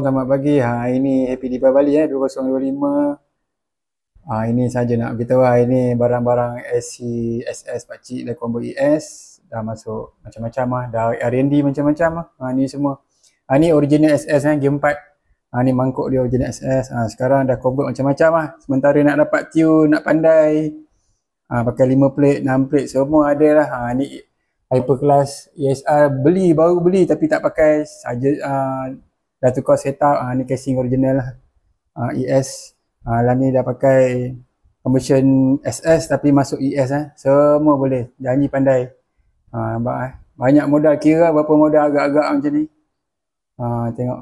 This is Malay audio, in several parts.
selamat pagi. Ini Happy Deepavali 2025. Ini saja nak beritahu ini barang-barang SC, SS pakcik dan combo ES dah masuk macam-macam dah R&D macam-macam ni semua. Ni original SS game 4. Ni mangkuk dia original SS. Sekarang dah convert macam-macam Sementara nak dapat tune, nak pandai pakai 5 plate, 6 plate semua ada lah. Ni hyper class ESR baru beli tapi tak pakai saja, dah tukar setup. Ni casing original lah. ES lah ni dah pakai conversion SS tapi masuk ES semua boleh, janji pandai. Nampak banyak modal, kira berapa modal agak-agak macam ni. Tengok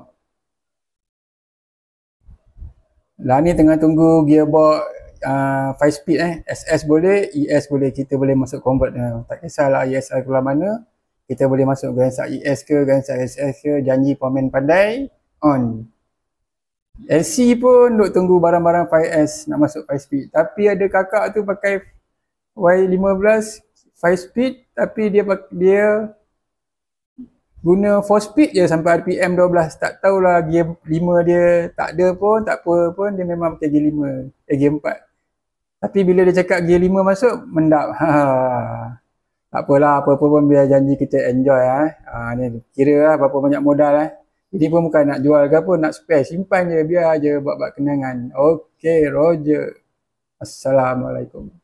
lah ni tengah tunggu gearbox 5 speed SS boleh, ES boleh, kita boleh masuk convert. Tak kisahlah ESR keluar mana, kita boleh masuk Grandsta ES ke Grandsta SS ke, janji pemain pandai on. LC pun duk tunggu barang-barang 5S nak masuk 5 speed, tapi ada kakak tu pakai Y15 5 speed tapi dia guna 4 speed je sampai RPM 12. Tak tahulah gear 5 dia tak ada pun, tak apa pun, dia memang pakai gear 5, gear 4. Tapi bila dia cakap gear 5 masuk, mendap. Tak apalah, apa-apa pun biar janji kita enjoy. Ni kira lah berapa banyak modal Ini pun bukan nak jual ke apa, nak spare, simpan je, biar je buat-buat kenangan. Okey, Roger. Assalamualaikum.